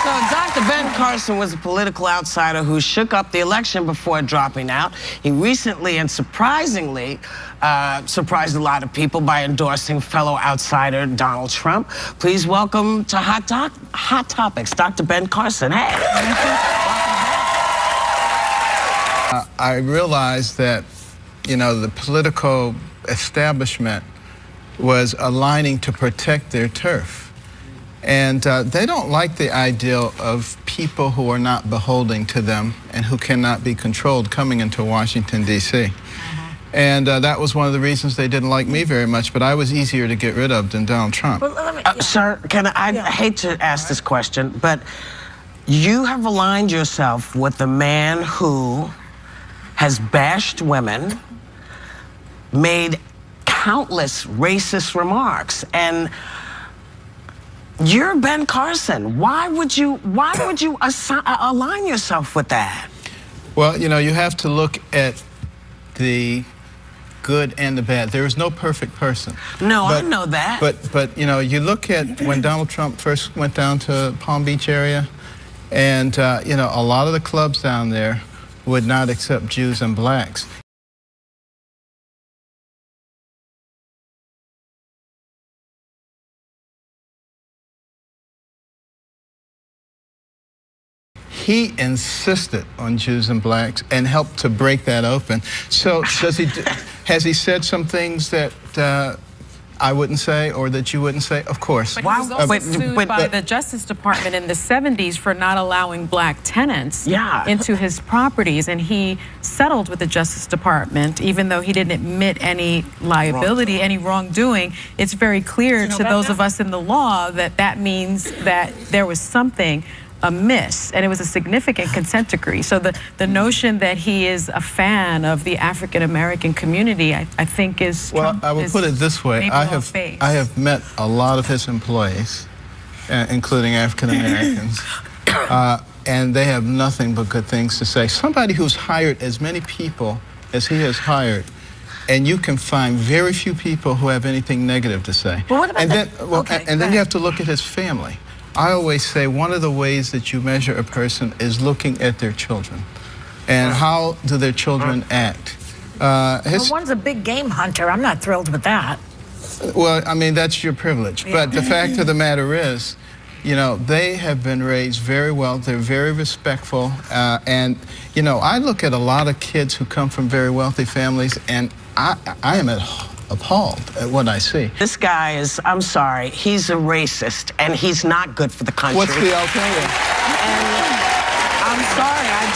So Dr. Ben Carson was a political outsider who shook up the election before dropping out. He recently and surprisingly surprised a lot of people by endorsing fellow outsider Donald Trump. Please welcome to Hot Topics, Dr. Ben Carson. Hey. I realized that, you know, the political establishment was aligning to protect their turf. And they don't like the ideal of people who are not beholden to them and who cannot be controlled coming into Washington, D.C. And that was one of the reasons they didn't like me very much, but I was easier to get rid of than Donald Trump. Well, sir, I hate to ask this question, but you have aligned yourself with a man who has bashed women, made countless racist remarks, and you're Ben Carson. Why would you align yourself with that? Well, you know, you have to look at the good and the bad. There is no perfect person. No, I know that. But you know, you look at when Donald Trump first went down to Palm Beach area, and you know, a lot of the clubs down there would not accept Jews and blacks. He insisted on Jews and blacks and helped to break that open. So has he said some things that I wouldn't say or that you wouldn't say? Of course. But he was also sued by the Justice Department in the 70s for not allowing black tenants into his properties, and he settled with the Justice Department, even though he didn't admit any liability, any wrongdoing. It's very clear to those of us in the law that that means that there was something amiss, and it was a significant consent decree. So the notion that he is a fan of the African American community, I think is I will put it this way: I have met a lot of his employees, including African Americans, and they have nothing but good things to say. Somebody who's hired as many people as he has hired, and you can find very few people who have anything negative to say. Well, what about and then you have to look at his family. I always say one of the ways that you measure a person is looking at their children. And how do their children act? Well, one's a big game hunter. I'm not thrilled with that. Well, I mean, that's your privilege. Yeah. But the fact of the matter is, you know, they have been raised very well. They're very respectful. And, you know, I look at a lot of kids who come from very wealthy families, and I am appalled at what I see. This guy is, I'm sorry, he's a racist, and he's not good for the country. What's the alternative? And I'm sorry, I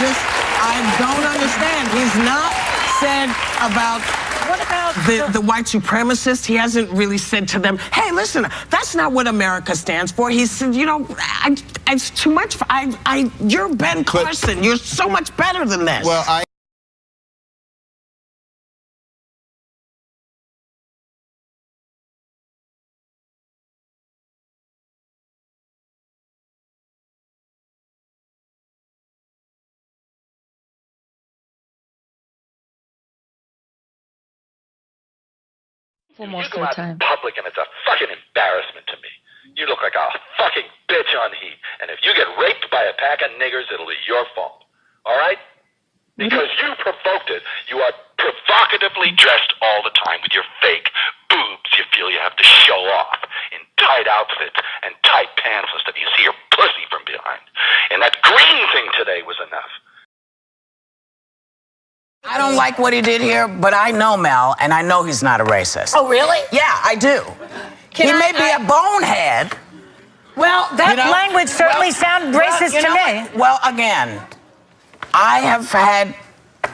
don't understand. He's not said about the white supremacists. He hasn't really said to them, hey, listen, that's not what America stands for. He said, you know, it's too much. You're Ben Carson. You're so much better than this. Well, You come out in public and it's a fucking embarrassment to me. You look like a fucking bitch on heat. And if you get raped by a pack of niggers, it'll be your fault. All right? Because you provoked it. You are provocatively dressed all the time with your fake boobs you feel you have to show off in tight outfits and tight pants and stuff. You see your pussy from behind. And that green thing today was enough. I don't like what he did here, but I know Mel, and I know he's not a racist. Oh, really? Yeah, I do. He may be a bonehead. Well, that language certainly sounded racist to me. Well, again, I have had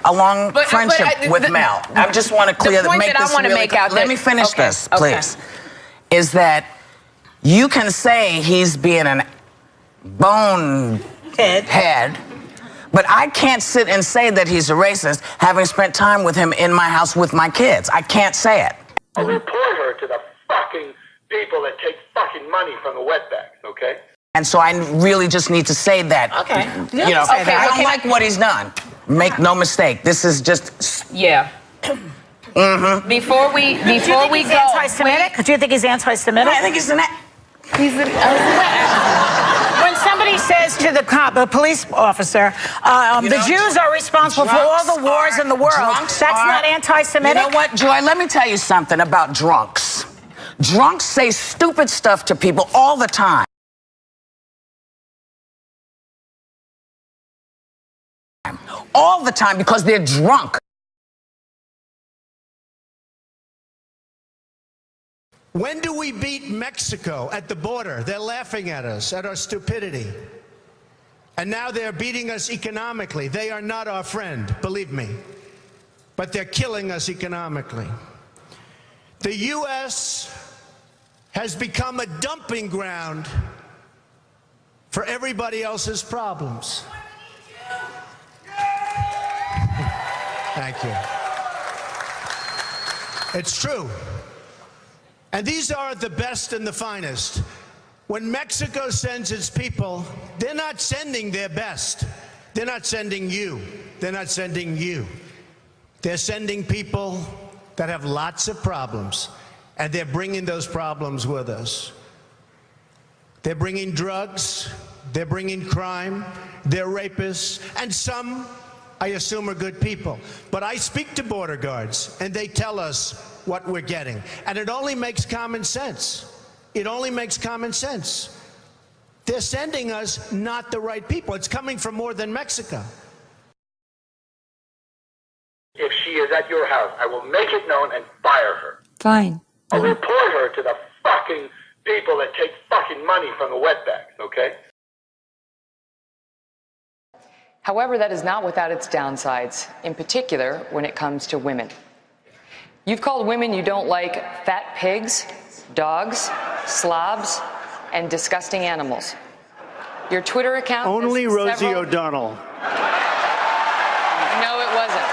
a long friendship with Mel. I just want to clear the point that I want to make out. Let me finish this, please. Is that you can say he's being an bonehead, but I can't sit and say that he's a racist, having spent time with him in my house with my kids. I can't say it. I'll report her to the fucking people that take fucking money from the wetbacks, okay? And so I really just need to say that. Okay. You know, I don't like what he's done. Make no mistake. This is just... Yeah. Before we go... Anti-Semitic? Do you think he's anti-Semitic? I think he's an... When somebody he says to the cop, the police officer, the Jews are responsible for all the wars in the world. That's not anti-Semitic? You know what, Joy? Let me tell you something about drunks. Drunks say stupid stuff to people all the time. All the time because they're drunk. When do we beat Mexico at the border? They're laughing at us, at our stupidity. And now they're beating us economically. They are not our friend, believe me. But they're killing us economically. The U.S. has become a dumping ground for everybody else's problems. Thank you. It's true. And these are the best and the finest. When Mexico sends its people, they're not sending their best. They're not sending you. They're not sending you. They're sending people that have lots of problems, and they're bringing those problems with us. They're bringing drugs, they're bringing crime, they're rapists, and some, I assume, are good people. But I speak to border guards, and they tell us what we're getting. And it only makes common sense. It only makes common sense. They're sending us not the right people. It's coming from more than Mexico. If she is at your house, I will make it known and fire her. Fine. I'll report her to the fucking people that take fucking money from the wetbacks, okay? However, that is not without its downsides, in particular when it comes to women. You've called women you don't like fat pigs, dogs, slobs, and disgusting animals. Your Twitter account... Only Rosie O'Donnell. No, it wasn't.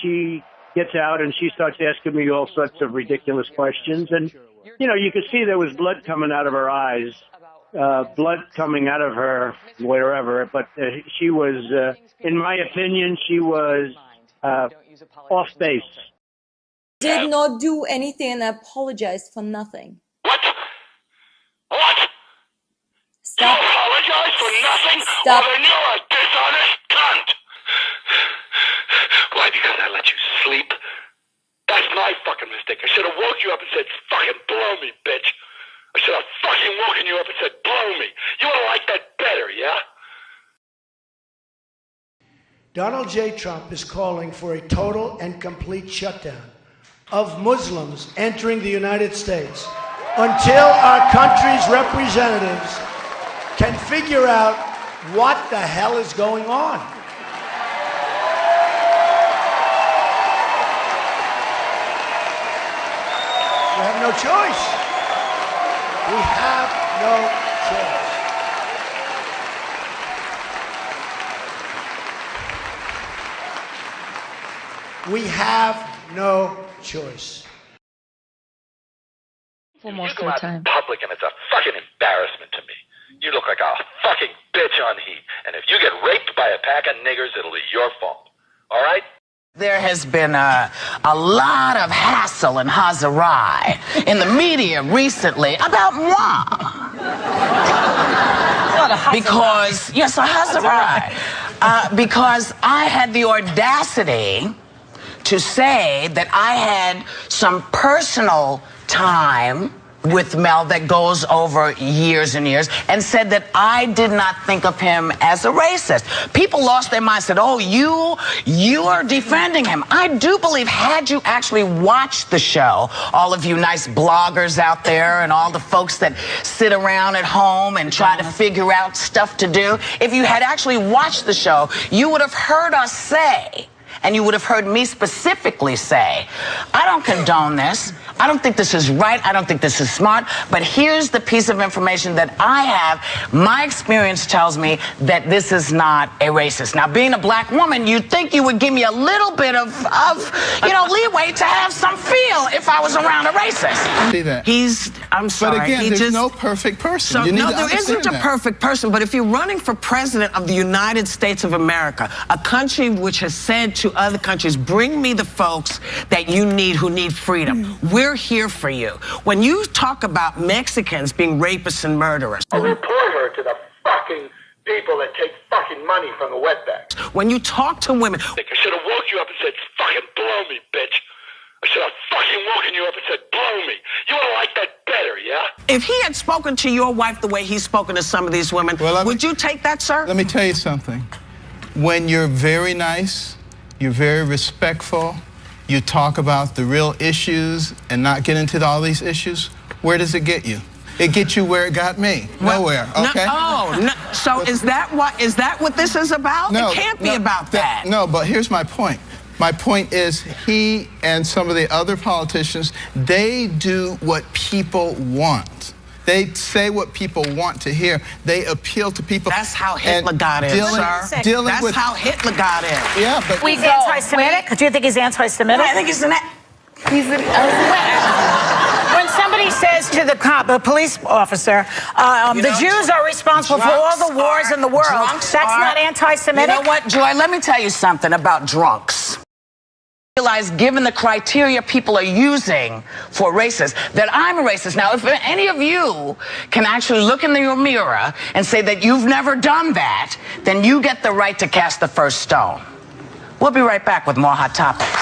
She gets out and she starts asking me all sorts of ridiculous questions. And, you could see there was blood coming out of her eyes, blood coming out of her wherever. But she was, in my opinion, she was off base. Did not do anything and apologized for nothing. What? What? Stop. You apologize for nothing? Stop. Well, then you're a dishonest cunt. Why? Because I let you sleep? That's my fucking mistake. I should have woke you up and said, fucking blow me, bitch. I should have fucking woken you up and said, blow me. You would have liked that better, yeah? Donald J. Trump is calling for a total and complete shutdown of Muslims entering the United States until our country's representatives can figure out what the hell is going on. We have no choice. We have no choice. We have no choice. For most You of go the out time. in public and it's a fucking embarrassment to me. You look like a fucking bitch on heat. And if you get raped by a pack of niggers, it'll be your fault. All right? There has been a lot of hassle and hazarai in the media recently about moi. Because, yes, a hazarai. Because I had the audacity to say that I had some personal time with Mel that goes over years and years, and said that I did not think of him as a racist. People lost their minds, said, oh, you are defending him. I do believe, had you actually watched the show, all of you nice bloggers out there and all the folks that sit around at home and try to figure out stuff to do, if you had actually watched the show, you would have heard us say, and you would have heard me specifically say, I don't condone this. I don't think this is right. I don't think this is smart. But here's the piece of information that I have. My experience tells me that this is not a racist. Now, being a black woman, you'd think you would give me a little bit of leeway to have some feel if I was around a racist. See that. I'm sorry. But again, there's no perfect person. You need to there understand isn't a that. perfect person, but if you're running for president of the United States of America, a country which has said to other countries, bring me the folks that you need who need freedom. We're we're here for you. When you talk about Mexicans being rapists and murderers. I'll report her to the fucking people that take fucking money from the wetbacks. When you talk to women. I should have woke you up and said, fucking blow me, bitch. I should have fucking woken you up and said, blow me. You would have liked that better, yeah? If he had spoken to your wife the way he's spoken to some of these women, would you take that, sir? Let me tell you something. When you're very nice, you're very respectful, you talk about the real issues and not get into all these issues, where does it get you? It gets you where it got me. Nowhere, okay? So is that what this is about? No, it can't be about that. No, but here's my point. My point is he and some of the other politicians, they do what people want. They say what people want to hear. They appeal to people. That's how Hitler got in, sir. That's how Hitler got in. Yeah, but he's anti-Semitic? Do you think he's anti-Semitic? I think he's When somebody says to the police officer, the Jews are responsible for all the wars in the world, that's not anti-Semitic? You know what, Joy? Let me tell you something about drunks. Realize, given the criteria people are using for racists, that I'm a racist. Now, if any of you can actually look in your mirror and say that you've never done that, then you get the right to cast the first stone. We'll be right back with more Hot Topics.